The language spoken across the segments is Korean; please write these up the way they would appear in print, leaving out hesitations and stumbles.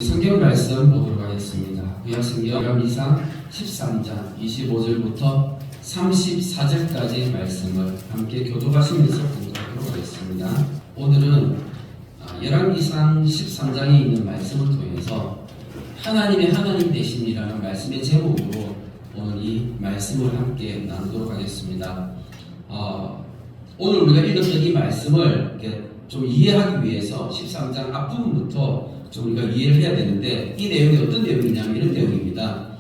성경 말씀 보도록 하겠습니다. 구약성경 열왕기상 13장 25절부터 34절까지 말씀을 함께 교독하시면서 공부하도록 하겠습니다. 오늘은 열왕기상 13장에 있는 말씀을 통해서 하나님의 하나님 되심이라는 말씀의 제목으로 오늘 이 말씀을 함께 나누도록 하겠습니다. 오늘 우리가 읽었던 이 말씀을 좀 이해하기 위해서 13장 앞부분부터 좀 우리가 이해를 해야 되는데, 이 내용이 어떤 내용이냐면 이런 내용입니다.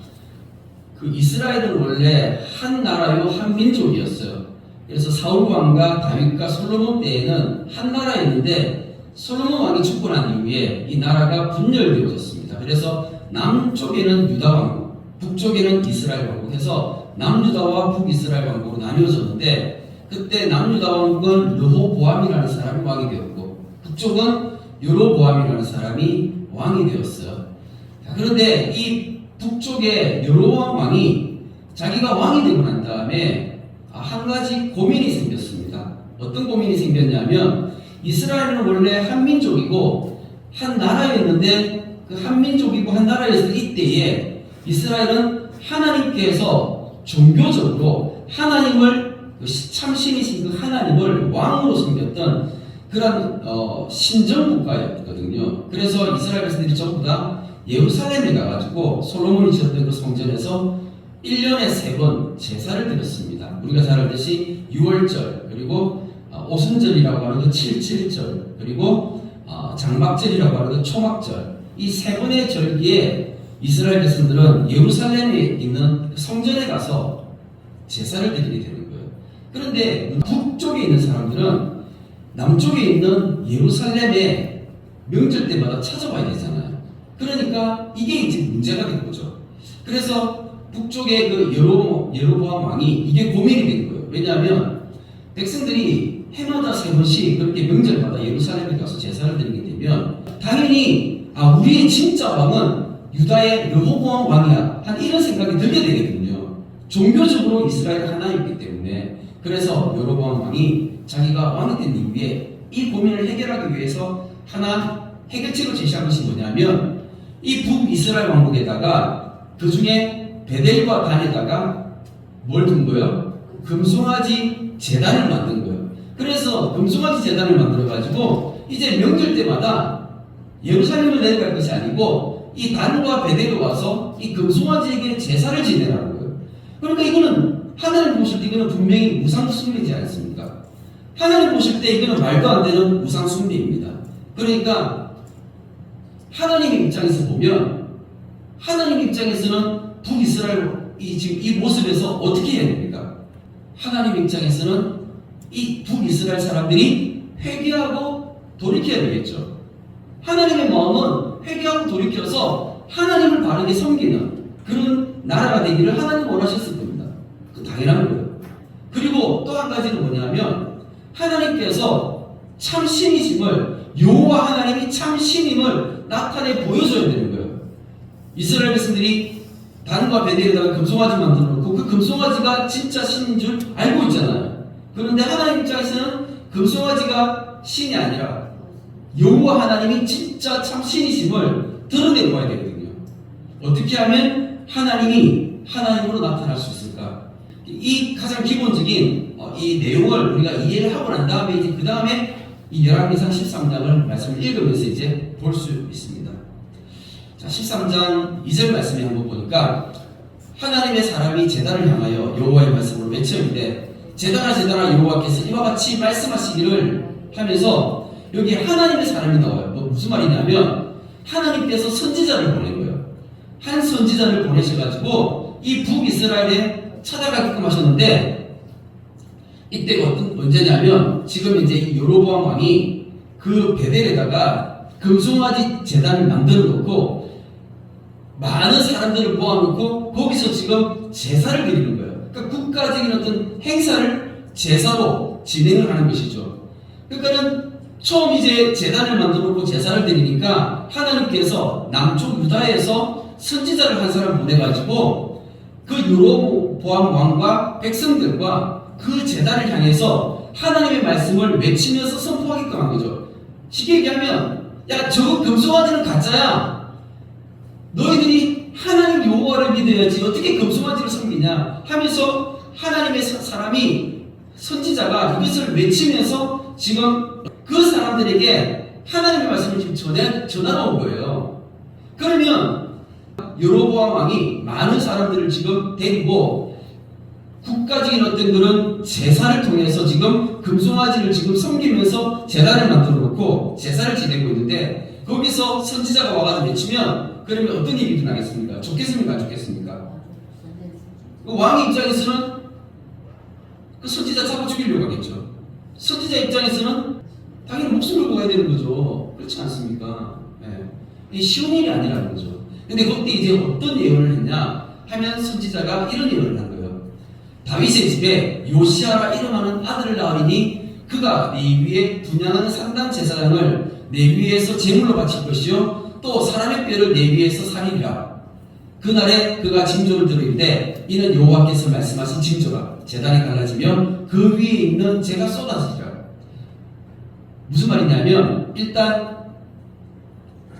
그 이스라엘은 원래 한 나라요 한 민족이었어요. 그래서 사울 왕과 다윗과 솔로몬 때에는 한 나라였는데, 솔로몬 왕이 죽고 난 이후에 이 나라가 분열되어졌습니다. 그래서 남쪽에는 유다 왕국, 북쪽에는 이스라엘 왕국 해서 남유다와 북이스라엘 왕국으로 나뉘어졌는데, 그때 남유다 왕국은 르호보암이라는 사람이 왕이 되었고, 북쪽은 여로보암이라는 사람이 왕이 되었어요. 그런데 이 북쪽의 여로보암 왕이 자기가 왕이 되고 난 다음에 한 가지 고민이 생겼습니다. 어떤 고민이 생겼냐면, 이스라엘은 원래 한 민족이고 한 나라였는데, 그 한 민족이고 한 나라였을 이때에 이스라엘은 하나님께서 종교적으로 하나님을, 참신이신 그 하나님을 왕으로 섬겼던 그런 신정국가였거든요. 그래서 이스라엘 백성들이 전부 다 예루살렘에 가가지고 솔로몬이 지었던 그 성전에서 1년에 3번 제사를 드렸습니다. 우리가 잘 알듯이 6월절, 그리고 오순절이라고 하는 그 7.7절, 그리고 장막절이라고 하는 그 초막절, 이 3번의 절기에 이스라엘 백성들은 예루살렘에 있는 성전에 가서 제사를 드리게 되는 거예요. 그런데 북쪽에 있는 사람들은 남쪽에 있는 예루살렘에 명절 때마다 찾아와야 되잖아요. 그러니까 이게 이제 문제가 된 거죠. 그래서 북쪽의 그 여로보암 왕이 이게 고민이 된 거예요. 왜냐하면 백성들이 해마다 3번씩 그렇게 명절마다 예루살렘에 가서 제사를 드리게 되면 당연히 우리의 진짜 왕은 유다의 르호보암 왕이야 한 이런 생각이 들게 되거든요. 종교적으로 이스라엘 하나이기 때문에. 그래서 여로보암 왕이 자기가 왕이 된 이후에 이 고민을 해결하기 위해서 하나 해결책을 제시한 것이 뭐냐면, 이 북이스라엘 왕국에다가 그 중에 베델과 단에다가 뭘 둔 거예요? 금송아지 제단을 만든 거예요. 그래서 금송아지 제단을 만들어 가지고 이제 명절 때마다 예루살렘을 내려갈 것이 아니고 이 단과 베델에 와서 이 금송아지에게 제사를 지내라는 거예요. 그러니까 이거는 하나님 보실 때 이거는 분명히 우상숭배이지 않습니까? 하나님 보실 때 이거는 말도 안 되는 우상숭배입니다. 그러니까 하나님 입장에서 보면, 하나님 입장에서는 북이스라엘 지금 이 모습에서 어떻게 해야 됩니까? 하나님 입장에서는 이 북이스라엘 사람들이 회개하고 돌이켜야 되겠죠. 하나님의 마음은 회개하고 돌이켜서 하나님을 바르게 섬기는 그런 나라가 되기를 하나님 원하셨을 겁니다. 그 당연한 거예요. 그리고 또 한 가지는 뭐냐면, 하나님께서 참신이심을, 여호와 하나님이 참신임을 나타내 보여줘야 되는 거예요. 이스라엘 백성들이 단과 베델에다가 금송아지 만들어 놓고 그 금송아지가 진짜 신인 줄 알고 있잖아요. 그런데 하나님 입장에서는 금송아지가 신이 아니라 여호와 하나님이 진짜 참신이심을 드러내 보아야 되거든요. 어떻게 하면 하나님이 하나님으로 나타날 수 있을까? 이 가장 기본적인 이 내용을 우리가 이해를 하고 난 다음에 이제 그 다음에 이 열왕기상 13장을 말씀을 읽으면서 이제 볼 수 있습니다. 자, 13장 2절 말씀에 한번 보니까, 하나님의 사람이 제단을 향하여 여호와의 말씀으로 외쳤는데, 제단아 여호와께서 이와 같이 말씀하시기를 하면서 여기 하나님의 사람이 나와요. 무슨 말이냐면, 하나님께서 선지자를 보낸 거예요. 한 선지자를 보내셔가지고 이 북이스라엘에 찾아가게끔 하셨는데, 이때 언제냐면, 지금 이제 이 여로보암 왕이 그 베델에다가 금송아지 제단을 만들어 놓고 많은 사람들을 모아놓고 거기서 지금 제사를 드리는 거예요. 그러니까 국가적인 어떤 행사를 제사로 진행을 하는 것이죠. 그러니까는 처음 이제 제단을 만들어 놓고 제사를 드리니까 하나님께서 남쪽 유다에서 선지자를 한 사람 보내가지고 그 여로보암 왕과 백성들과 그 제단을 향해서 하나님의 말씀을 외치면서 선포하게끔 한 거죠. 쉽게 얘기하면, 야, 저 금송아지는 가짜야. 너희들이 하나님 여호와를 믿어야지 어떻게 금송아지를 섬기냐 하면서 하나님의 사람이 선지자가 이것을 외치면서 지금 그 사람들에게 하나님의 말씀을 지금 전하러 온 거예요. 그러면 여로보암 왕이 많은 사람들을 지금 데리고 국가적인 어떤 그런 제사를 통해서 지금 금송아지를 지금 섬기면서 제단을 만들어 놓고 제사를 지내고 있는데 거기서 선지자가 와가지고 외치면 그러면 어떤 일이 일어나겠습니까? 좋겠습니까? 안 좋겠습니까? 그 왕의 입장에서는 그 선지자 잡아 죽이려고 하겠죠. 선지자 입장에서는 당연히 목숨을 구해야 되는 거죠. 그렇지 않습니까? 이 쉬운 일이 아니라는 거죠. 근데 그때 이제 어떤 예언을 했냐 하면 선지자가 이런 예언을 한 거예요. 다윗의 집에 요시아라 이름하는 아들을 낳으리니 그가 네 위에 분양하는 산당 제사장을 내 위에서 제물로 바칠 것이요 또 사람의 뼈를 내 위에서 살리리라. 그날에 그가 징조를 들으리되 이는 여호와께서 말씀하신 징조라. 제단이 갈라지면 그 위에 있는 재가 쏟아지리라. 무슨 말이냐면 일단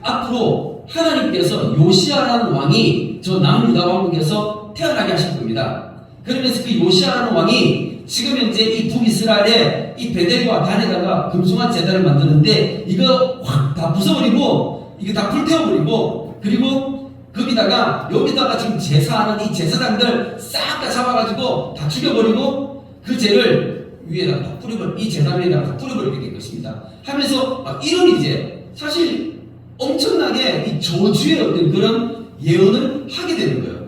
앞으로 하나님께서 요시아라는 왕이 저 남유다 왕국에서 태어나게 하실 겁니다. 그러면서 그 요시아라는 왕이 지금 현재 이 북이스라엘의 이 베델과 단에다가 금송아지 제단을 만드는데 이거 확 다 부숴버리고 이거 다 불태워버리고 그리고 거기다가 여기다가 지금 제사하는 이 제사장들 싹 다 잡아가지고 다 죽여버리고 그 죄를 위에다가 다 뿌려버려 이 제단 위에다가 다 뿌려버리게 될 것입니다. 하면서 이런 이제 사실 엄청나게 이 저주의 어떤 그런 예언을 하게 되는 거예요.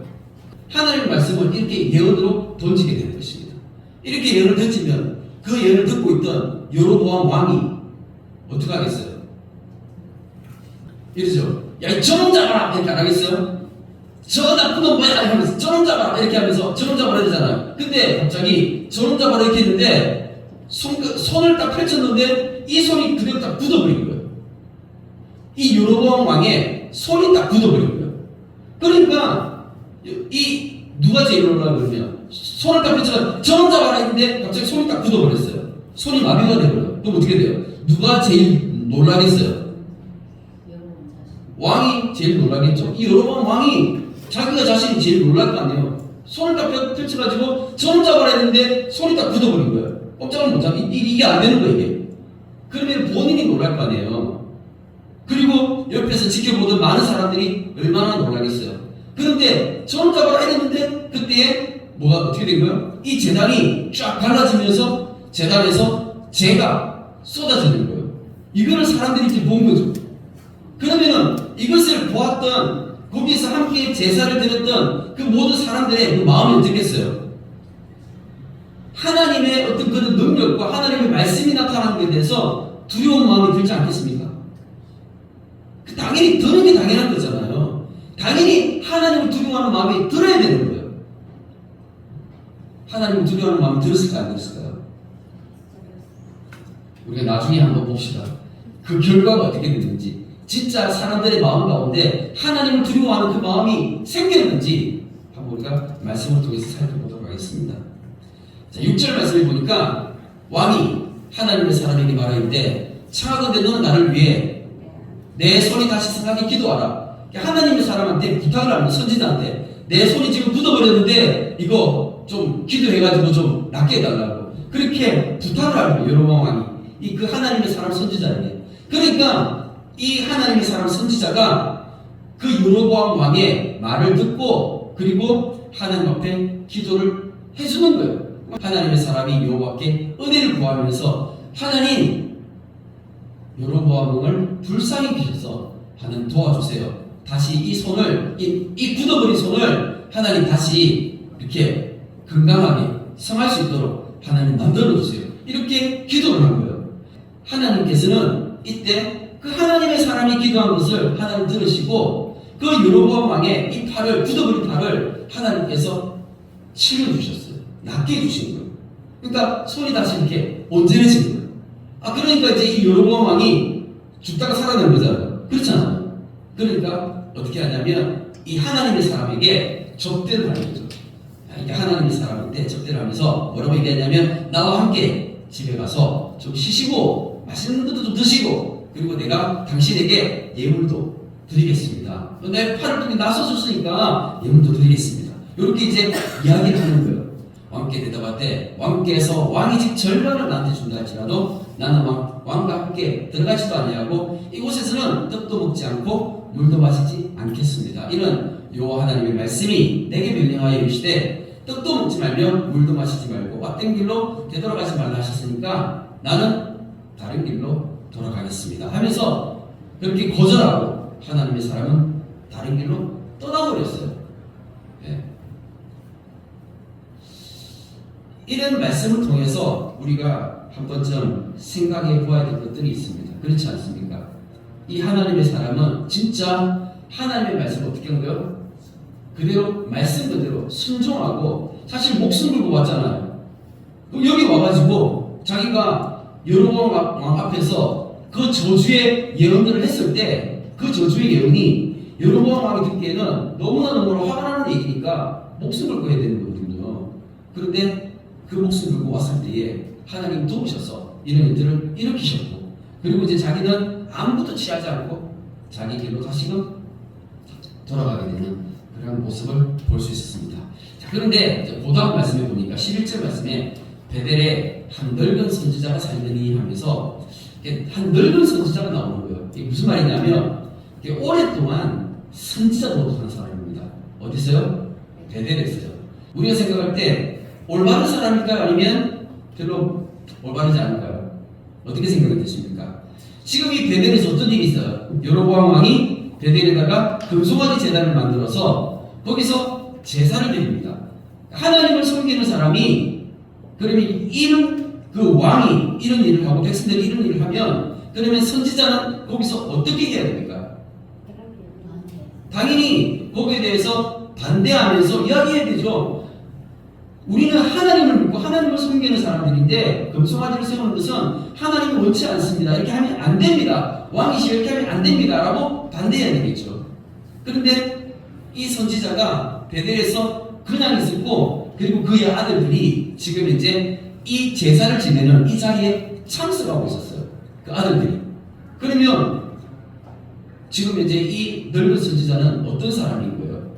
하나님의 말씀을 이렇게 예언으로 던지게 되는 것입니다. 이렇게 예언을 던지면 그 예언을 듣고 있던 여로보암 왕이 어떻게 하겠어요? 이러죠. 야, 저놈 잡아라! 이렇게 안 하겠어요? 저 나쁜 놈 뭐야! 하면서 저놈 잡아라! 이렇게 하면서 저놈 잡아라 되잖아요. 근데 갑자기 저놈 잡아라 이렇게 했는데 손을 딱 펼쳤는데 이 손이 그대로 딱 굳어버린 거예요. 이 여로보암 왕의 손이 딱 굳어버린 거예요. 그러니까 이 누가 제일 놀라고 그러면 손을 딱 펼쳐서 저놈 잡아라 했는데 갑자기 손이 딱 굳어버렸어요. 손이 마비가 돼버려요. 그럼 어떻게 돼요? 누가 제일 놀라겠어요? 왕이 제일 놀라겠죠. 이 여로보암 왕이 자기가 자신이 제일 놀랄 거 아니에요. 손을 딱 펼쳐가지고 저놈 잡아라 했는데 손이 딱 굳어버린 거예요. 꼼짝을 못 잡고 이게 안 되는 거예요. 이게. 그러면 본인이 놀랄 거 아니에요. 그리고 옆에서 지켜보던 많은 사람들이 얼마나 놀라겠어요. 그런데 저놈 잡아라 이랬는데 그때에 뭐가 어떻게 된 거예요? 이 제단이 쫙 갈라지면서 제단에서 재가 쏟아지는 거예요. 이거를 사람들이 이렇게 본 거죠. 그러면은 이것을 보았던 거기서 함께 제사를 드렸던 그 모든 사람들의 그 마음이 어떻겠어요? 하나님의 어떤 그런 능력과 하나님의 말씀이 나타나는 것에 대해서 두려운 마음이 들지 않겠습니까? 당연히 드는 게 당연한 거잖아요. 당연히 하나님을 두려워하는 마음이 들어야 되는 거예요. 하나님을 두려워하는 마음이 들었을까 안 들었을까요? 우리가 나중에 한번 봅시다. 그 결과가 어떻게 됐는지. 진짜 사람들의 마음 가운데 하나님을 두려워하는 그 마음이 생겼는지 한번 우리가 말씀을 통해서 살펴보도록 하겠습니다. 자, 6절 말씀을 보니까 왕이 하나님의 사람에게 말하는데 청하건대 너는 나를 위해 내 손이 다시 상하게 기도하라. 하나님의 사람한테 부탁을 하는 선지자한테 내 손이 지금 굳어버렸는데 이거 좀 기도해가지고 좀 낫게 해달라고 그렇게 부탁을 하는 거예요. 여로보암 왕이 이 그 하나님의 사람 선지자에게. 그러니까 이 하나님의 사람 선지자가 그 여로보암 왕의 말을 듣고 그리고 하나님 앞에 기도를 해주는 거예요. 하나님의 사람이 여호와께 은혜를 구하면서 하나님 여로보암 왕을 불쌍히 여기셔서 하나님 도와주세요. 다시 이 손을 이 굳어버린 손을 하나님 다시 이렇게 건강하게 성할 수 있도록 하나님 만들어주세요. 이렇게 기도를 한 거예요. 하나님께서는 이때 그 하나님의 사람이 기도한 것을 하나님 들으시고 그 여로보암 왕의 이 팔을 굳어버린 팔을 하나님께서 치료해주셨어요. 낫게 해주신 거예요. 그러니까 손이 다시 이렇게 온전해진 거예요. 그러니까 이제 이 여로보암 왕이 죽다가 살아난 거잖아요. 그렇잖아요. 그러니까 어떻게 하냐면 이 하나님의 사람에게 접대를 하는 거죠. 이게 하나님의 사람한테 접대를 하면서 뭐라고 얘기하냐면 나와 함께 집에 가서 좀 쉬시고 맛있는 것도 좀 드시고 그리고 내가 당신에게 예물도 드리겠습니다. 내 팔을 통해 나서줬으니까 예물도 드리겠습니다. 이렇게 이제 이야기를 하는 거예요. 왕께 대답하되 왕께서 왕이 집 절반을 나한테 준다 할지라도 나는 왕과 함께 들어가지도 아니하고 이곳에서는 떡도 먹지 않고 물도 마시지 않겠습니다. 이는 여호와 하나님의 말씀이 내게 명령하여 이르시되 떡도 먹지 말며 물도 마시지 말고 왔던 길로 되돌아가지 말라 하셨으니까 나는 다른 길로 돌아가겠습니다 하면서 그렇게 거절하고 하나님의 사람은 다른 길로 떠나버렸어요. 네. 이런 말씀을 통해서 우리가 한 번쯤 생각해 보아야 될 것들이 있습니다. 그렇지 않습니까? 이 하나님의 사람은 진짜 하나님의 말씀을 어떻게 한 거예요? 그대로 말씀 그대로 순종하고 사실 목숨 걸고 왔잖아요. 그럼 여기 와가지고 자기가 여로보암 왕 앞에서 그 저주의 예언들을 했을 때 그 저주의 예언이 여로보암 왕이 듣기에는 너무나 화가 나는 얘기니까 목숨 걸고 해야 되는 거거든요. 그런데 그 목숨 걸고 왔을 때에 하나님 도우셔서 이런 일들을 일으키셨고 그리고 이제 자기는 아무것도 취하지 않고 자기 길로 다시금 돌아가게 되는 그런 모습을 볼 수 있었습니다. 자, 그런데 그 다음 말씀에 보니까 11절 말씀에 베델에 한 늙은 선지자가 살더니 하면서 한 늙은 선지자가 나오는 거예요. 이게 무슨 말이냐면 오랫동안 선지자 노릇하는 사람입니다. 어디서요? 베델에서요. 우리가 생각할 때 올바른 사람일까요? 아니면 별로 올바르지 않을까요? 어떻게 생각이 되십니까? 지금 이 베델에서 어떤 일이 있어요? 여로보암 왕이 베델에다가 금송아지 제단을 만들어서 거기서 제사를 드립니다. 하나님을 섬기는 사람이 그러면 이런 그 왕이 이런 일을 하고 백성들이 이런 일을 하면 그러면 선지자는 거기서 어떻게 해야 됩니까? 당연히 거기에 대해서 반대하면서 이야기해야 되죠. 우리는 하나님을 믿고 하나님을 섬기는 사람들인데 금송아지를 세우는 것은 하나님을 원치 않습니다. 이렇게 하면 안 됩니다. 왕이시 이렇게 하면 안 됩니다. 라고 반대해야 되겠죠. 그런데 이 선지자가 베델에서 그냥 있었고 그리고 그의 아들들이 지금 이제 이 제사를 지내는 이 자리에 참석하고 있었어요. 그 아들들이. 그러면 지금 이제 이 늙은 선지자는 어떤 사람인 거예요?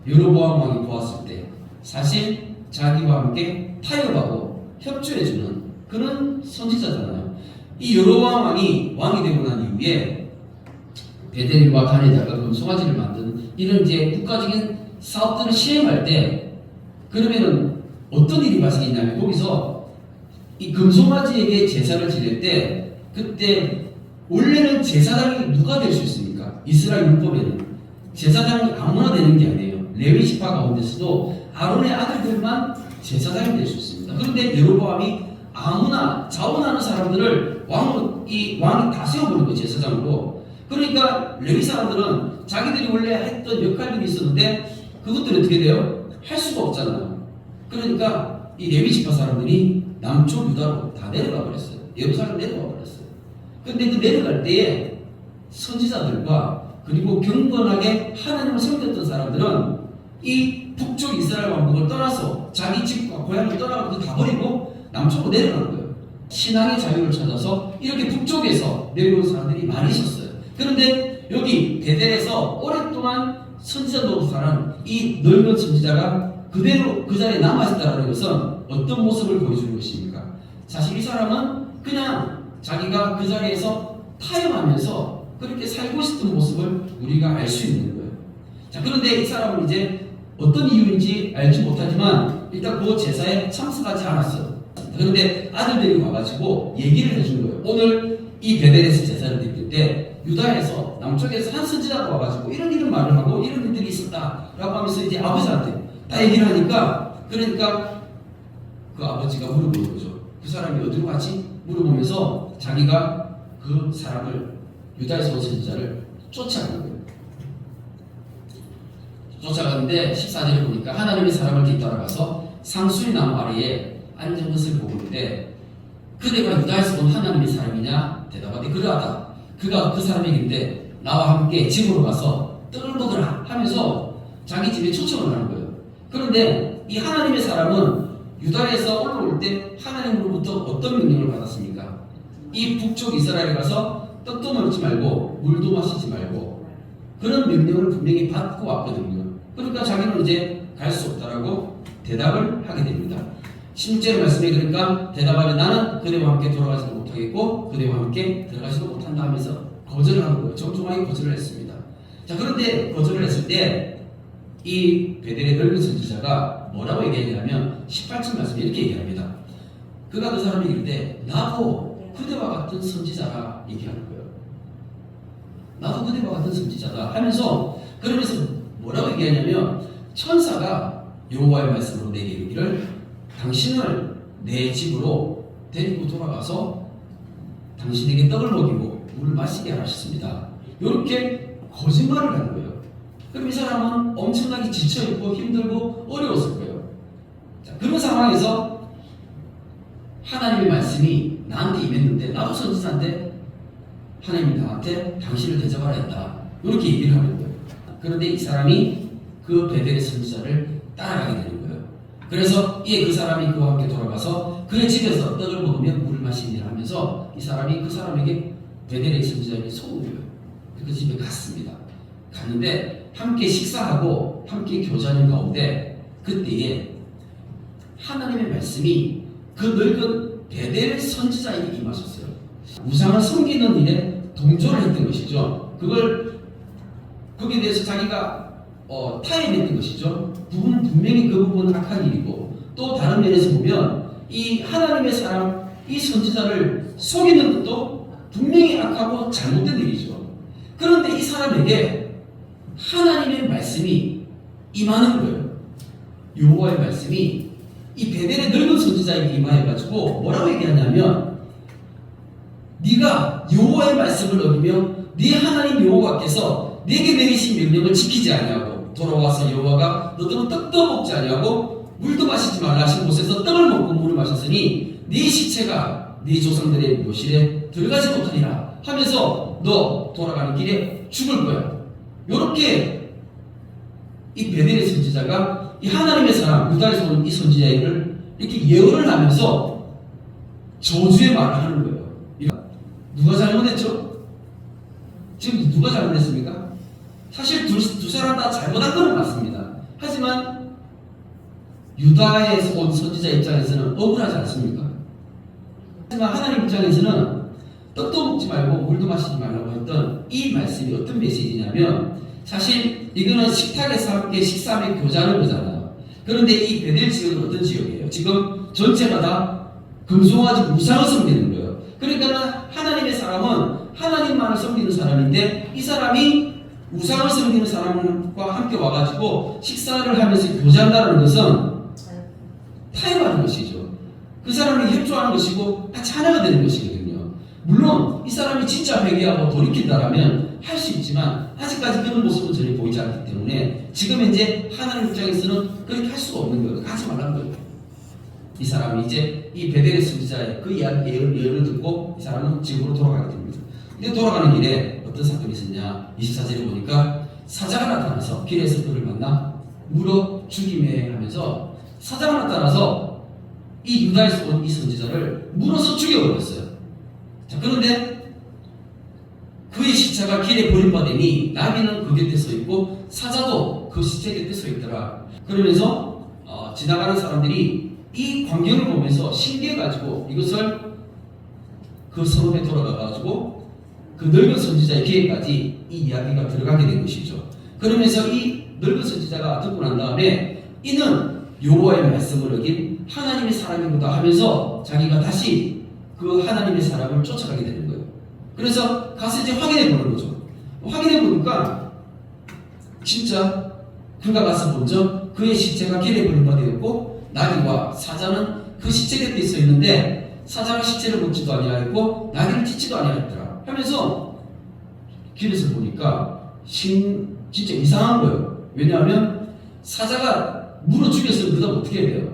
여로보암 왕이 보았을 때 사실 자기와 함께 타협하고 협조해주는 그런 선지자잖아요. 이 여로보암 왕이 왕이 되고 난 이후에 베델과 단에다가 금송아지를 만든 이런 이제 국가적인 사업들을 시행할 때 그러면은 어떤 일이 발생했냐면 거기서 이 금송아지에게 제사를 지낼 때 그때 원래는 제사장이 누가 될 수 있습니까? 이스라엘 율법에는 제사장이 아무나 되는 게 아니에요. 레위 지파 가운데서도 아론의 아들들만 제사장이 될 수 있습니다. 그런데 여로보암이 아무나 자원하는 사람들을 왕이 다 세워버린 거예요. 제사장으로. 그러니까 레위 사람들은 자기들이 원래 했던 역할들이 있었는데 그것들이 어떻게 돼요? 할 수가 없잖아요. 그러니까 이 레위 지파 사람들이 남쪽 유다로 다 내려가 버렸어요. 예루살렘 내려가 버렸어요. 근데 그 내려갈 때에 선지자들과 그리고 경건하게 하나님을 섬겼던 사람들은 이 북쪽 이스라엘 왕국을 떠나서 자기 집과 고향을 떠나고 다 버리고 남쪽으로 내려가는 거예요. 신앙의 자유를 찾아서 이렇게 북쪽에서 내려온 사람들이 많이 있었어요. 그런데 여기 베델에서 오랫동안 선지자 노릇하는 이 늙은 선지자가 그대로 그 자리에 남아있다는 것은 어떤 모습을 보여주는 것입니까? 사실 이 사람은 그냥 자기가 그 자리에서 타협하면서 그렇게 살고 싶은 모습을 우리가 알 수 있는 거예요. 자, 그런데 이 사람은 이제 어떤 이유인지 알지 못하지만 일단 그 제사에 참석하지 않았어요. 그런데 아들들이 와가지고 얘기를 해준 거예요. 오늘 이 베델에서 제사를 드릴 때 유다에서 남쪽에서 한 선지자가 와가지고 이런 말을 하고 이런 일들이 있었다라고 하면서 이제 아버지한테 다 얘기를 하니까 그러니까 그 아버지가 물어보는 거죠. 그 사람이 어디로 갔지? 물어보면서 자기가 그 사람을 유다에서 온 선지자를 쫓아가는 거예요. 쫓아가는데 14절에 보니까 하나님의 사람을 뒤따라가서 상수리 나무 아래에 앉은 것을 보고 있는데 그대가 유다에서 온 하나님의 사람이냐? 대답하되 그러하다. 그가 그 사람에게인데 나와 함께 집으로 가서 떡을 먹으라 하면서 자기 집에 초청을 하는 거예요. 그런데 이 하나님의 사람은 유다에서 올라올 때 하나님으로부터 어떤 명령을 받았습니까? 이 북쪽 이스라엘에 가서 떡도 먹지 말고 물도 마시지 말고 그런 명령을 분명히 받고 왔거든요. 그러니까 자기는 이제 갈 수 없다라고 대답을 하게 됩니다. 16절 말씀에 그러니까 대답하여 나는 그대와 함께 돌아가지도 못하겠고 그대와 함께 들어가지도 못한다 하면서 거절을 하는 거예요. 정중하게 거절을 했습니다. 자, 그런데 거절을 했을 때 이 베델의 늙은 선지자가 뭐라고 얘기하냐면 18절 말씀에 이렇게 얘기합니다. 그가 그 사람이 이르되 나도 그대와 같은 선지자라 얘기하는 거예요. 나도 그대와 같은 선지자다 하면서 그러면서 뭐라고 얘기하냐면 천사가 여호와의 말씀으로 내게 이르기를 당신을 내 집으로 데리고 돌아가서 당신에게 떡을 먹이고 물을 마시게 하셨습니다. 이렇게 거짓말을 하는 거예요. 그럼 이 사람은 엄청나게 지쳐있고 힘들고 어려웠을 거예요. 자, 그런 상황에서 하나님의 말씀이 나한테 임했는데 나도 선지자인데 하나님이 나한테 당신을 대접하라 했다. 이렇게 얘기를 하는 거예요. 그런데 이 사람이 그 베델의 선지자를 따라가게 되는 거예요. 그래서 그 사람이 그와 함께 돌아가서 그의 집에서 떡을 먹으며 물을 마시니라 하면서 이 사람이 그 사람에게 베델의 선지자에게 속은 거예요. 그 집에 갔습니다. 갔는데 함께 식사하고 함께 교제하는 가운데 그때에 하나님의 말씀이 그 늙은 베델의 선지자에게 임하셨어요. 우상을 섬기는 일에 동조를 했던 것이죠. 거기에 대해서 자기가 타협했던 것이죠. 분명히 그 부분은 악한 일이고 또 다른 면에서 보면 이 하나님의 사람, 이 선지자를 속이는 것도 분명히 악하고 잘못된 일이죠. 그런데 이 사람에게 하나님의 말씀이 임하는 거예요. 여호와의 말씀이 이 베델의 늙은 선지자에게 임하여가지고 뭐라고 얘기하냐면 네가 여호와의 말씀을 어기며 네 하나님 여호와께서 네게 내리신 명령을 지키지 아니하고 돌아와서 여호와가 너들은 떡도 먹지 아니하고 물도 마시지 말라 하신 곳에서 떡을 먹고 물을 마셨으니 네 시체가 네 조상들의 묘실에 들어가지 못하리라 하면서 너 돌아가는 길에 죽을 거야. 이렇게 이 베델의 선지자가 이 하나님의 사람 유다에서 온 이 선지자를 이렇게 예언을 하면서 저주의 말을 하는 거예요. 누가 잘못했죠? 지금 누가 잘못했습니까? 사실 두 사람 다 잘못한 건 맞습니다. 하지만 유다에서 온 선지자 입장에서는 억울하지 않습니까? 하지만 하나님 입장에서는 떡도 먹지 말고 물도 마시지 말라고 했던 이 말씀이 어떤 메시지냐면 사실 이거는 식탁에서 함께 식사하며 교제하는 거잖아요. 그런데 이 베델 지역은 어떤 지역이에요? 지금 전체가 다 금송아지 우상을 섬기는 거예요. 그러니까 하나님의 사람은 하나님만을 섬기는 사람인데 이 사람이 우상을 섬기는 사람과 함께 와가지고 식사를 하면서 교제한다는 것은 타협하는 것이죠. 그 사람이 협조하는 것이고 같이 하나가 되는 것이거든요. 물론 이 사람이 진짜 회개하고 돌이킨다라면 할 수 있지만 아직까지 그런 모습은 전혀 보이지 않기 때문에 지금 현재 하나님 입장에서는 그렇게 할 수가 없는 거예요. 하지 말라는 거예요. 이 사람이 이제 이 베델의 선지자의 그 예언을 듣고 이 사람은 집으로 돌아가게 됩니다. 근데 돌아가는 길에 어떤 사건이 있었냐? 24절에 보니까 사자가 나타나서 길에서 그를 만나 물어 죽이매 하면서 사자가 나타나서 이 유다에서 온 이 선지자를 물어서 죽여버렸어요. 자, 그런데 그의 시체가 길에 버림받으니 나귀는 그 곁에 서 있고 사자도 그 시체 곁에 서 있더라. 그러면서 지나가는 사람들이 이 광경을 보면서 신기해가지고 이것을 그 성읍에 돌아가가지고 그 늙은 선지자의 귀에까지 이 이야기가 들어가게 된 것이죠. 그러면서 이 늙은 선지자가 듣고 난 다음에 이는 여호와의 말씀을 어긴 하나님의 사람이구나 하면서 자기가 다시 그 하나님의 사람을 쫓아가게 되는 거예요. 그래서 가서 이제 확인해 보는 거죠. 확인해 보니까 진짜 그가 가서 먼저 그의 시체가 길에 버림받았고 나귀와 사자는 그 시체 곁에 있어 있는데 사자가 시체를 먹지도 아니하였고 나귀를 찢지도 아니하였더라 하면서 길에서 보니까 진짜 이상한 거예요. 왜냐하면 사자가 물어 죽였으면 그다음 어떻게 해야 돼요?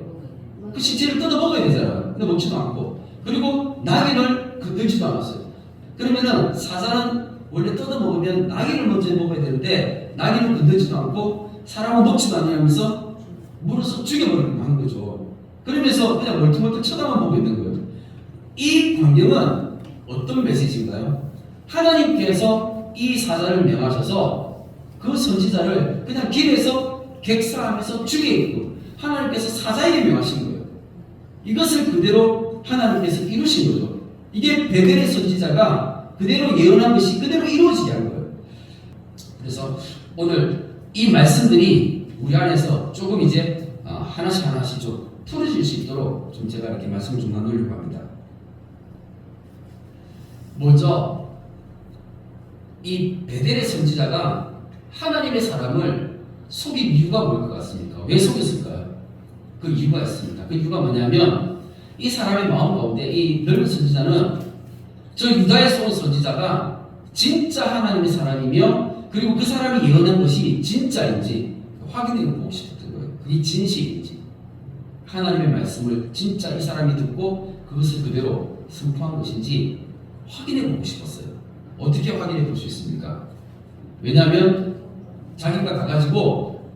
그 시체를 뜯어 먹어야 되잖아. 근데 먹지도 않고 그리고 나귀를 건들지도 않았어요. 그러면은 사자는 원래 뜯어 먹으면 나귀를 먼저 먹어야 되는데 나귀는 건들지도 않고 사람은 먹지도 아니하면서 물어서 죽여버리는 한 거죠. 그러면서 그냥 멀뚱멀뚱 쳐다만 보고 있는 거예요. 이 광경은 어떤 메시지인가요? 하나님께서 이 사자를 명하셔서 그 선지자를 그냥 길에서 객사하면서 죽이고 하나님께서 사자에게 명하신 거예요. 이것을 그대로 하나님께서 이루신 거죠. 이게 베델의 선지자가 그대로 예언한 것이 그대로 이루어지게 한 거예요. 그래서 오늘 이 말씀들이 우리 안에서 조금 이제 하나씩 좀 풀어질 수 있도록 좀 제가 이렇게 말씀을 좀 나누려고 합니다. 먼저 이 베델의 선지자가 하나님의 사람을 속인 이유가 뭘 것 같습니까? 왜 속였을까요? 그 이유가 있습니다. 그 이유가 뭐냐면 이 사람의 마음 가운데 이 넓은 선지자는 저 유다에서 온 선지자가 진짜 하나님의 사람이며 그리고 그 사람이 예언한 것이 진짜인지 확인해 보고 싶었던 거예요. 그게 진실인지 하나님의 말씀을 진짜 이 사람이 듣고 그것을 그대로 선포한 것인지 확인해 보고 싶었어요. 어떻게 확인해 볼 수 있습니까? 왜냐하면 자기가 가가지고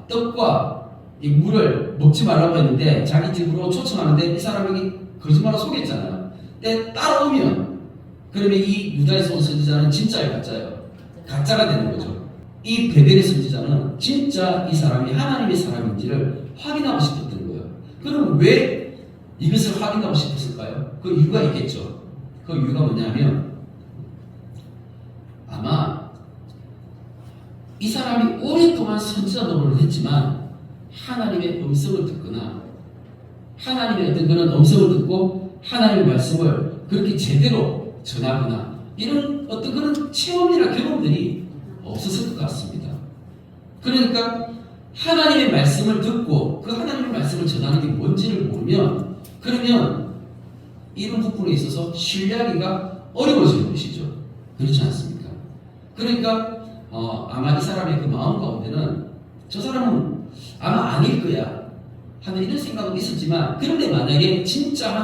떡과 이 물을 먹지 말라고 했는데 자기 집으로 초청하는데 이 사람이 거짓말로 속였잖아요. 근데 따라오면 그러면 이 유다에서 온 선지자는 진짜예요, 가짜예요? 가짜가 되는 거죠. 이 베델의 선지자는 진짜 이 사람이 하나님의 사람인지를 확인하고 싶었던 거예요. 그럼 왜 이것을 확인하고 싶었을까요? 그 이유가 있겠죠. 그 이유가 뭐냐면 아마 이 사람이 오랫동안 선지자 노릇을 했지만 하나님의 음성을 듣거나 하나님의 어떤 그런 음성을 듣고 하나님의 말씀을 그렇게 제대로 전하거나 이런 어떤 그런 체험이나 경험들이 없었을 것 같습니다. 그러니까 하나님의 말씀을 듣고 그 하나님의 말씀을 전하는 게 뭔지를 모르면 그러면 이런 부분에 있어서 신뢰하기가 어려워지는 것이죠. 그렇지 않습니까? 그러니까 아마 이 사람의 그 마음 가운데는 저 사람은 아마 아닐 거야 하는 이런 생각은 있었지만 그런데 만약에 진짜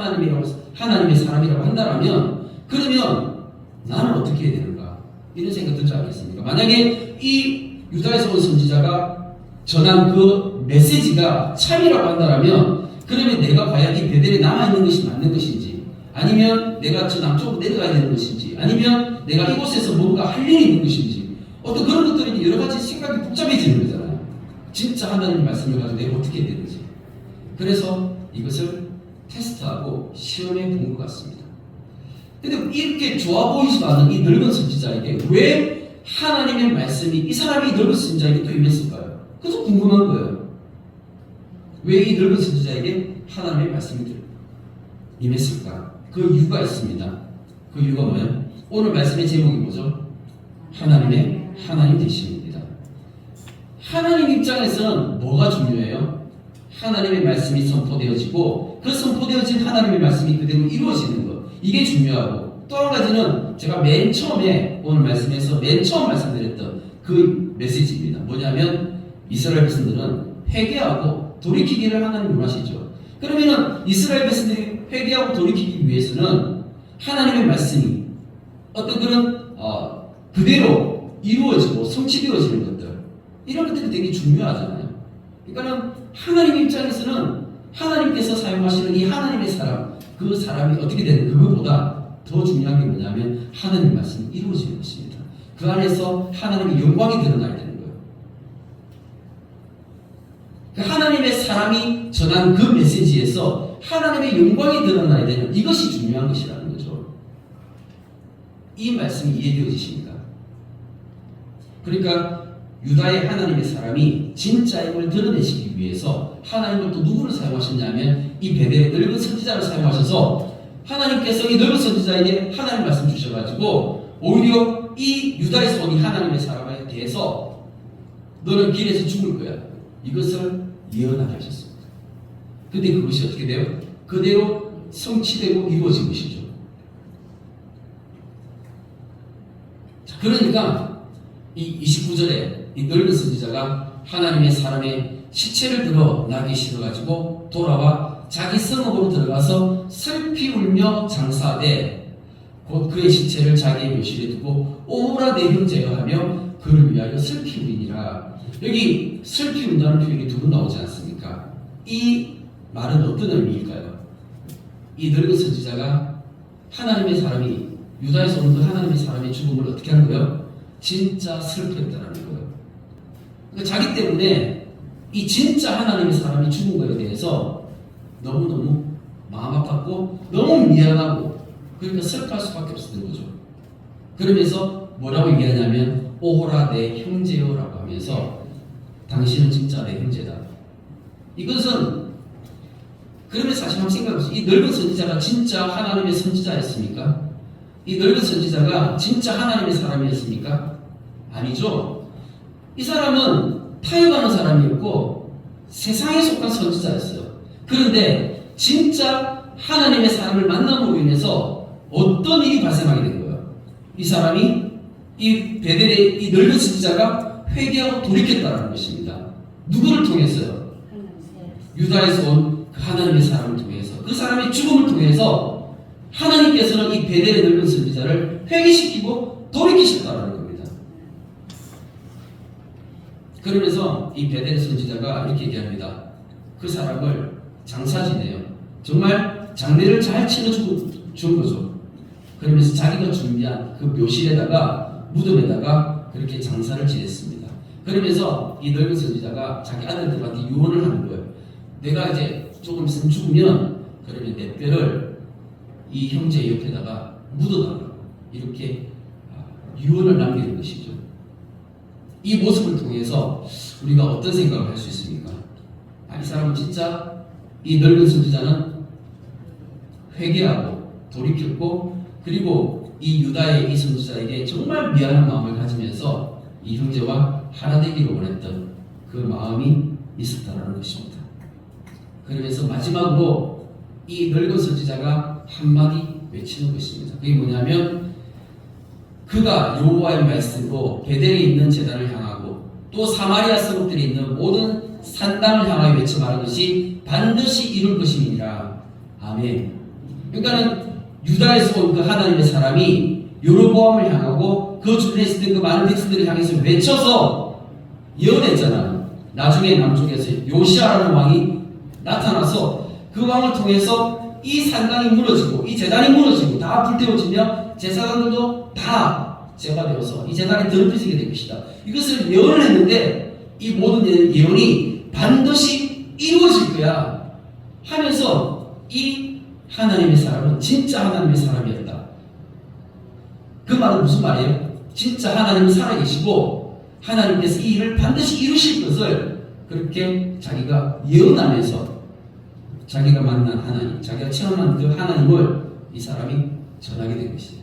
하나님의 사람이라고 한다면 그러면 나는 어떻게 해야 되는가 이런 생각 들지 않겠습니까? 만약에 이 유다에서 온 선지자가 전한 그 메시지가 참이라고 한다면 그러면 내가 과연 이 베델에 남아있는 것이 맞는 것인지 아니면 내가 저 남쪽으로 내려가야 되는 것인지 아니면 내가 이곳에서 뭔가 할 일이 있는 것인지 어떤 그런 것들이 여러 가지 생각이 복잡해지는 거잖아요. 진짜 하나님의 말씀을 가지고 내가 어떻게 해야 되는지. 그래서 이것을 테스트하고 시험해 본 것 같습니다. 근데 이렇게 좋아 보이지도 않는 이 늙은 선지자에게 왜 하나님의 말씀이 이 사람이 늙은 선지자에게 또 임했을까요? 그래서 궁금한 거예요. 왜 이 늙은 선지자에게 하나님의 말씀이 임했을까? 그 이유가 있습니다. 그 이유가 뭐예요? 오늘 말씀의 제목이 뭐죠? 하나님 되심입니다. 하나님 입장에서는 뭐가 중요해요? 하나님의 말씀이 선포되어지고 그 선포되어진 하나님의 말씀이 그대로 이루어지는 것 이게 중요하고 또 한 가지는 제가 맨 처음에 오늘 말씀에서 맨 처음 말씀드렸던 그 메시지입니다. 뭐냐면 이스라엘 백성들은 회개하고 돌이키기를 하나님 원하시죠. 그러면은 이스라엘 백성들이 회개하고 돌이키기 위해서는 하나님의 말씀이 어떤 그런 그대로 이루어지고 성취되어지는 것들 이런 것들이 되게 중요하잖아요. 그러니까는 하나님 입장에서는 하나님께서 사용하시는 이 하나님의 사람 그 사람이 어떻게 되는 그것보다 더 중요한 게 뭐냐면 하나님의 말씀이 이루어지는 것입니다. 그 안에서 하나님의 영광이 드러나야 되는 거예요. 하나님의 사람이 전한 그 메시지에서 하나님의 영광이 드러나야 되는 이것이 중요한 것이라는 거죠. 이 말씀이 이해되어지십니까? 그러니까 유다의 하나님의 사람이 진짜임을 드러내시기 위해서 하나님은 또 누구를 사용하셨냐면 이 베델의 늙은 선지자를 사용하셔서 하나님께서 이 늙은 선지자에게 하나님 말씀 주셔가지고 오히려 이 유다에서 온 이 하나님의 사람에 대해서 너는 길에서 죽을 거야 이것을 예언하게 하셨습니다. 근데 그것이 어떻게 돼요? 그대로 성취되고 이루어진 것이죠. 자, 그러니까 이 29절에 이 늙은 선지자가 하나님의 사람의 시체를 들어 나귀에 실어가지고 돌아와 자기 성읍으로 들어가서 슬피 울며 장사하되 곧 그의 시체를 자기의 묘실에 두고 오라 내 형제여 하며 그를 위하여 슬피 울이니라. 여기 슬피 운다는 표현이 두 번 나오지 않습니까? 이 말은 어떤 의미일까요? 이 늙은 선지자가 하나님의 사람이 유다에서 온 그 하나님의 사람의 죽음을 어떻게 하는 거예요? 진짜 슬퍼했다라는 거예요. 그러니까 자기 때문에 이 진짜 하나님의 사람이 죽은 거에 대해서 너무너무 마음 아팠고 너무 미안하고 그러니까 슬퍼할 수밖에 없었던 거죠. 그러면서 뭐라고 얘기하냐면 오호라 내 형제요라고 하면서 당신은 진짜 내 형제다. 이것은 그러면 사실 한번 생각해보세요. 이 늙은 선지자가 진짜 하나님의 선지자였습니까? 이 늙은 선지자가 진짜 하나님의 사람이었습니까? 아니죠. 이 사람은 타협하는 사람이었고 세상에 속한 선지자였어요. 그런데 진짜 하나님의 사람을 만남으로 인해서 어떤 일이 발생하게 된 거예요? 이 사람이 이 베델의 이 늙은 선지자가 회개하고 돌이켰다는 것입니다. 누구를 통해서요? 유다에서 온 그 하나님의 사람을 통해서 그 사람의 죽음을 통해서 하나님께서는 이 베델의 늙은 선지자를 회개시키고 돌이키셨다는 겁니다. 그러면서 이 베델의 선지자가 이렇게 얘기합니다. 그 사람을 장사지내요. 정말 장례를 잘 치러준 거죠. 그러면서 자기가 준비한 그 묘실에다가 무덤에다가 그렇게 장사를 지냈습니다. 그러면서 이 늙은 선지자가 자기 아들들한테 유언을 하는 거예요. 내가 이제 조금 있으면 죽으면 그러면 내 뼈를 이 형제 옆에다가 묻어달라고 이렇게 유언을 남기는 것이죠. 이 모습을 통해서 우리가 어떤 생각을 할 수 있습니까? 이 사람은 진짜 이 늙은 선지자는 회개하고 돌이켰고 그리고 이 유다의 이 선지자에게 정말 미안한 마음을 가지면서 이 형제와 하나 되기를 원했던 그 마음이 있었다는 것입니다. 그러면서 마지막으로 이 늙은 선지자가 한마디 외치는 것입니다. 그게 뭐냐면 그가 여호와의 말씀으로 베델에 있는 제단을 향하고 또 사마리아 성읍들이 있는 모든 산당을 향하여 외쳐 말한 것이 반드시 이룰 것임이니라. 아멘. 그러니까는 유다에서 온 그 하나님의 사람이 여로보암을 향하고 그 주변에 있었던 그 많은 백성들을 향해서 외쳐서 예언했잖아요. 나중에 남쪽에서 요시아라는 왕이 나타나서 그 왕을 통해서 이 산당이 무너지고 이 제단이 무너지고 다 불태워지며 제사장들도 다 제가 되어서 이 제단이 더럽혀지게 될 것이다. 이것을 예언을 했는데 이 모든 예언이 반드시 이루어질 거야 하면서 이 하나님의 사람은 진짜 하나님의 사람이었다. 그 말은 무슨 말이에요? 진짜 하나님이 살아계시고 하나님께서 이 일을 반드시 이루실 것을 그렇게 자기가 예언하면서 자기가 만난 하나님, 자기가 체험한 그 하나님을 이 사람이 전하게 된 것이에요.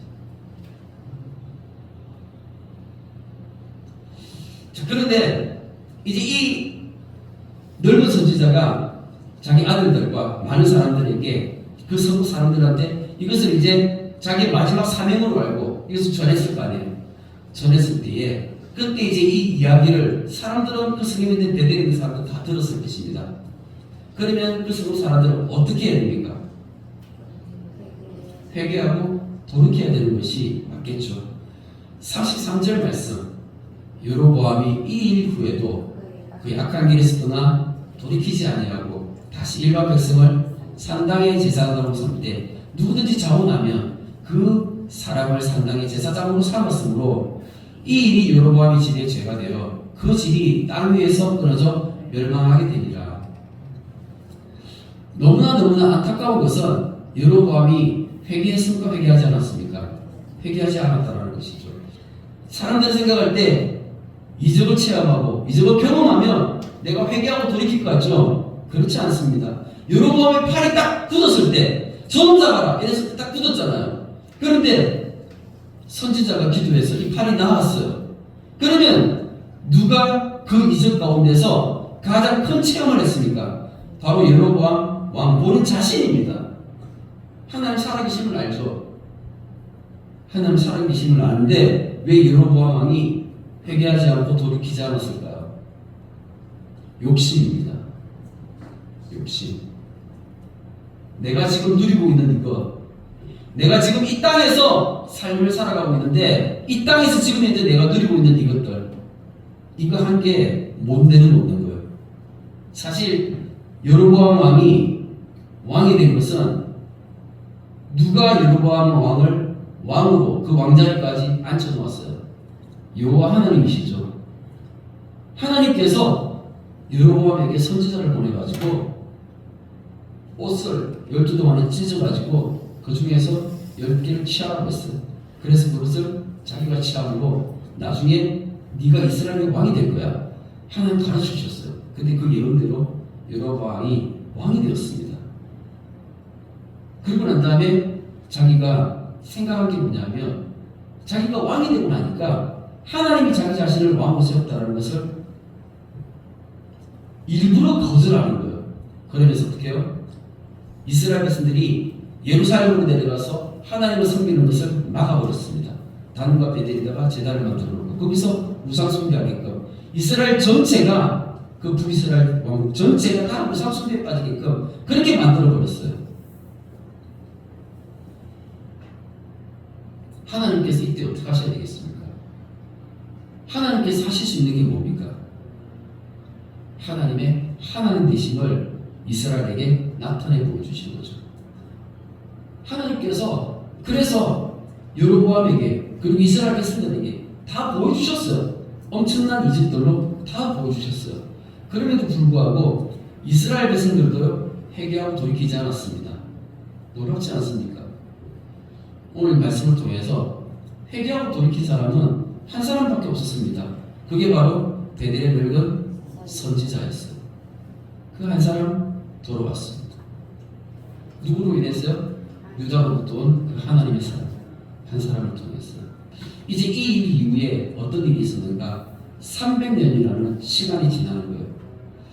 자, 그런데 이제 이 늙은 선지자가 자기 아들들과 많은 사람들에게 그 성도 사람들한테 이것을 이제 자기 마지막 사명으로 알고 이것을 전했을 거 아니에요. 전했을 때에 그때 이제 이 이야기를 사람들은 그 성경에 있는 베델에 있는 사람들 다 들었을 것입니다. 그러면 그 성도 사람들은 어떻게 해야 됩니까? 회개하고 돌이켜야 되는 것이 맞겠죠. 43절 말씀 여로보암이 이 일 후에도 그 악한 길에서 떠나 돌이키지 아니하고 다시 일반 백성을 산당의 제사장으로 삼되 누구든지 자원하면 그 사람을 산당의 제사장으로 삼았으므로 이 일이 여로보암의 집에 죄가 되어 그 집이 땅 위에서 끊어져 멸망하게 되니라. 너무나 안타까운 것은 여로보암이 회개했습니까? 회개하지 않았습니까? 회개하지 않았다는 것이죠. 사람들이 생각할 때 이적을 체험하고 이적을 경험하면 내가 회개하고 돌이킬 것 같죠? 그렇지 않습니다. 여로보암의 팔이 딱 굳었을 때 좀 잡아라 이랬을 때 딱 굳었잖아요. 그런데 선지자가 기도해서 이 팔이 나았어요. 그러면 누가 그 이적 가운데서 가장 큰 체험을 했습니까? 바로 여로보암 왕 본인 자신입니다. 하나님 살아계심을 알죠. 하나님 살아계심을 아는데 왜 여로보암 왕이 회개하지 않고 돌이키지 않았을까요? 욕심입니다. 욕심. 내가 지금 누리고 있는 이것, 내가 지금 이 땅에서 삶을 살아가고 있는데 이 땅에서 지금 현재 내가 누리고 있는 이것들, 이거 한 개 못 내는 없는 거예요. 사실 여로보암 왕이 왕이 된 것은 누가 여로보암 왕을 왕으로 그 왕자리까지 앉혀놓았어요. 여호와 하나님이시죠. 하나님께서 여로보암에게 선지자를 보내가지고 옷을 12동안에 찢어가지고 그 중에서 10개를 취하라고 했어요. 그래서 그것을 자기가 취함으로 나중에 네가 이스라엘의 왕이 될 거야. 하나님 가르쳐 주셨어요. 근데 그 예언대로 여로보암이 왕이 되었습니다. 그리고 난 다음에 자기가 생각한 게 뭐냐면 자기가 왕이 되고 나니까 하나님이 자기 자신을 왕으로 세웠다는 것을 일부러 거절하는 거예요. 그러면서 어떻게 해요? 이스라엘 백성들이 예루살렘으로 내려가서 하나님을 섬기는 것을 막아버렸습니다. 단과 베델에다가 제단을 만들어 놓고 거기서 우상 숭배하게끔 이스라엘 전체가 그 북이스라엘 왕국 전체가 다 우상 숭배에 빠지게끔 그렇게 만들어 버렸어요. 하나님께서 이때 어떻게 하셔야 되겠습니까? 하나님께서 하실 수 있는 게 뭡니까? 하나님의 하나님 되심을 이스라엘에게 나타내 보여주신 거죠. 하나님께서 그래서 여로보암에게 그리고 이스라엘 백성들에게 다 보여주셨어요. 엄청난 이집들로 다 보여주셨어요. 그럼에도 불구하고 이스라엘 백성들도 회개하고 돌이키지 않았습니다. 놀랍지 않습니까? 오늘 말씀을 통해서 회개하고 돌이킨 사람은 한 사람밖에 없었습니다. 그게 바로 베델에 늙은 선지자였어요. 그 한 사람 돌아왔습니다. 누구로 인해서요? 유다로부터 온 그 하나님의 사람 한 사람을 통해서. 이제 이 일 이후에 어떤 일이 있었는가? 300년이라는 시간이 지나는 거예요.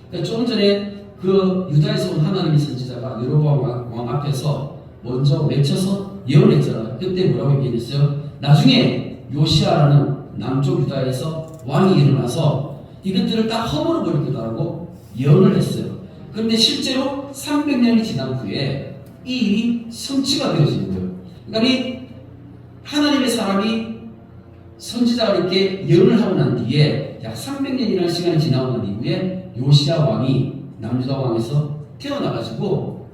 그러니까 조금 전에 그 유다에서 온 하나님의 선지자가 여로보암 왕 앞에서 먼저 외쳐서 예언했잖아요. 그때 뭐라고 얘기했어요? 나중에 요시아라는 남쪽 유다에서 왕이 일어나서 이것들을 다 허물어 버릴 거다라고 예언을 했어요. 그런데 실제로 300년이 지난 후에 이 일이 성취가 되어지는 거예요. 그러니까 이 하나님의 사람이 선지자가 이렇게 예언을 하고 난 뒤에 약 300년이라는 시간이 지나고 난 이후에 요시아 왕이 남유다 왕에서 태어나가지고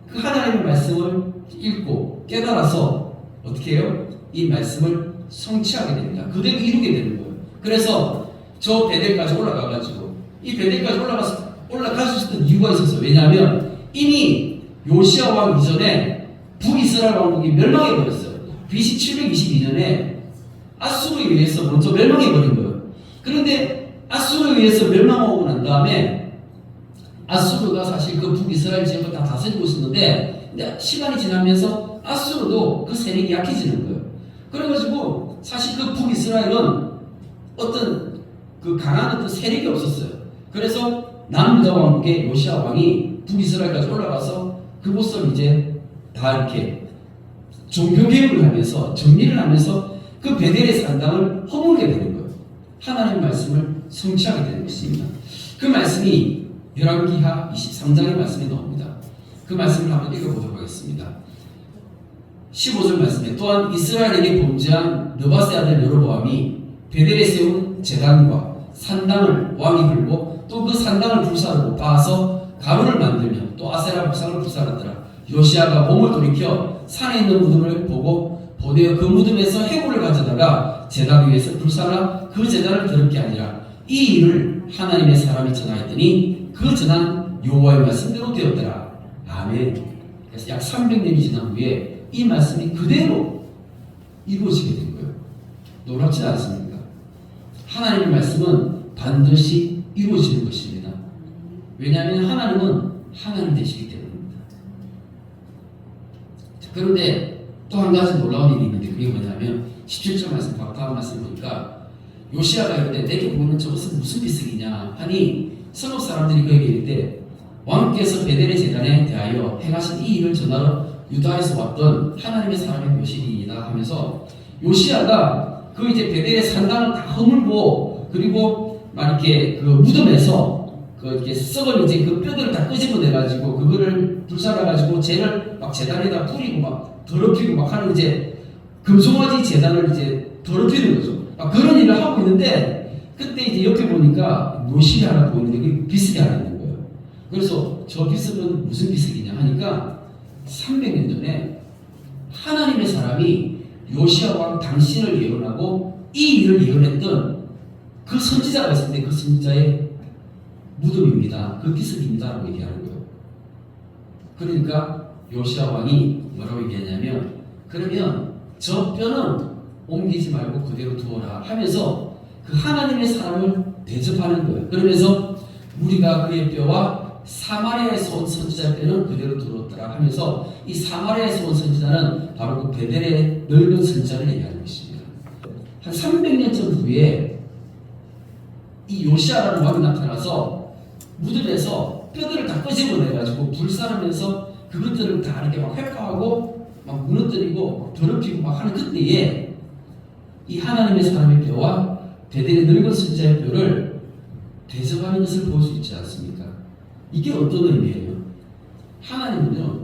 그 하나님의 말씀을 읽고 깨달아서 어떻게 해요? 이 말씀을 성취하게 됩니다. 그대로 이루게 되는 거예요. 그래서 저 베델까지 올라가가지고 이 베델까지 올라갈 수 있었던 이유가 있었어요. 왜냐하면 이미 요시아 왕 이전에 북이스라엘 왕국이 멸망해 버렸어요. BC 722년에 아수르에 의해서 먼저 멸망해 버린 거예요. 그런데 아수르에 의해서 멸망하고 난 다음에 아수르가 사실 그 북이스라엘 지역을 다 다스리고 있었는데 근데 시간이 지나면서 아수르도 그 세력이 약해지는 거예요. 그래가지고 사실 그 북이스라엘은 어떤 그 강한 어떤 세력이 없었어요. 그래서 남유다 왕국의 요시아 왕이 북이스라엘까지 올라가서 그곳을 이제 다 이렇게 종교 개혁을 하면서 정리를 하면서 그 베델의 산당을 허물게 되는 거예요. 하나님의 말씀을 성취하게 되는 것입니다. 그 말씀이 열왕기하 23장의 말씀에 나옵니다. 그 말씀을 한번 읽어보도록 하겠습니다. 15절 말씀에 또한 이스라엘에게 범죄한 느바세 아들 여로보암이 베델에 세운 제단과 산당을 왕이 헐고 또 그 산당을 불사르고 빻아서 가루를 만들며 또 아세라 목상을 불사르더라. 요시아가 몸을 돌이켜 산에 있는 무덤을 보고 보내어 그 무덤에서 해골을 가져다가 제단 위에서 불사라 그 제단을 더럽게 하니라. 이 일을 하나님의 사람이 전하였더니 그 전한 여호와의 말씀대로 되었더라. 아멘. 그래서 약 300년이 지난 후에 이 말씀이 그대로 이루어지게 된 거예요. 놀랍지 않습니까? 하나님의 말씀은 반드시 이루어지는 것입니다. 왜냐하면 하나님은 하나님 되시기 때문입니다. 그런데 또 한 가지 놀라운 일이 있는데 그게 뭐냐면 17절 말씀 다음 말씀 보니까 요시아가 이르되 내게 보이는 저것은 무슨 비석이냐 하니 선업 사람들이 그에게 이르되 왕께서 베델의 제단에 대하여 행하신 이 일을 전하러 유다에서 왔던 하나님의 사람의 묘실이다 하면서 요시아가 그 이제 베델의 산당을 다 허물고 그리고 막 이렇게 그 무덤에서 그 이렇게 썩은 이제 그 뼈들을 다 끄집어내 가지고 그거를 불살아 가지고 쟤를 막 제단에다 뿌리고 막 더럽히고 막 하는 이제 금송아지 제단을 이제 더럽히는 거죠. 막 그런 일을 하고 있는데 그때 이제 옆에 보니까 묘실이 하나 보이는데 그 비석이 하나 있는 거예요. 그래서 저 비석은 무슨 비석이냐 하니까 300년 전에 하나님의 사람이 요시야 왕 당신을 예언하고 이 일을 예언했던 그 선지자가 있었는데 그 선지자의 무덤입니다. 그 기습입니다라고 얘기하는 거예요. 그러니까 요시야 왕이 뭐라고 얘기하냐면 그러면 저 뼈는 옮기지 말고 그대로 두어라 하면서 그 하나님의 사람을 대접하는 거예요. 그러면서 우리가 그의 뼈와 사마리아에서 온 선지자 뼈는 그대로 두었더라 하면서 이 사마리아에서 온 선지자는 바로 그 베델의 늙은 선지자를 얘기하는 것입니다. 한 300년 전 후에 이 요시아라는 왕이 나타나서 무덤에서 뼈들을 다 끄집어내가지고 불사르면서 그것들을 다 이렇게 막 획파하고 막 무너뜨리고 막 더럽히고 막 하는 그때에 이 하나님의 사람의 뼈와 베델의 늙은 선지자의 뼈를 대접하는 것을 볼 수 있지 않습니까? 이게 어떤 의미예요? 하나님은요,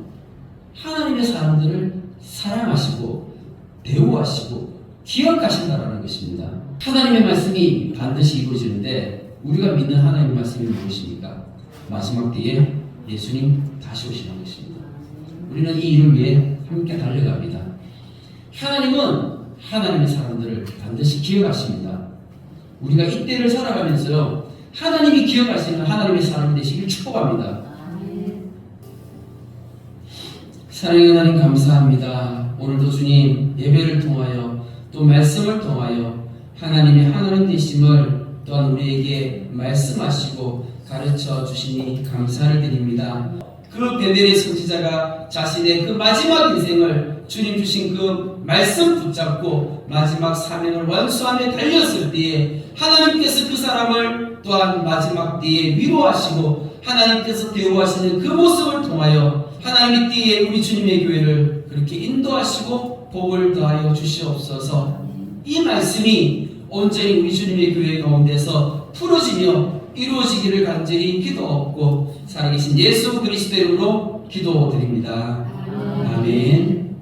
하나님의 사람들을 사랑하시고 대우하시고 기억하신다라는 것입니다. 하나님의 말씀이 반드시 이루어지는데 우리가 믿는 하나님의 말씀이 무엇입니까? 마지막 때에 예수님 다시 오시는 것입니다. 우리는 이 일을 위해 함께 달려갑니다. 하나님은 하나님의 사람들을 반드시 기억하십니다. 우리가 이 때를 살아가면서요, 하나님이 기억하시는 하나님의 사람이 되시길 축복합니다. 사랑의 하나님 감사합니다. 오늘도 주님 예배를 통하여 또 말씀을 통하여 하나님의 하나님 되심을 또한 우리에게 말씀하시고 가르쳐 주시니 감사를 드립니다. 그 베델의 선지자가 자신의 그 마지막 인생을 주님 주신 그 말씀 붙잡고 마지막 사명을 완수하며 달렸을 때에 하나님께서 그 사람을 또한 마지막 때에 위로하시고 하나님께서 대우하시는 그 모습을 통하여 하나님의 때에 우리 주님의 교회를 그렇게 인도하시고 복을 더하여 주시옵소서. 이 말씀이 온전히 우리 주님의 교회 가운데서 풀어지며 이루어지기를 간절히 기도하옵고 살아계신 예수 그리스도 이름으로 기도드립니다. 아멘.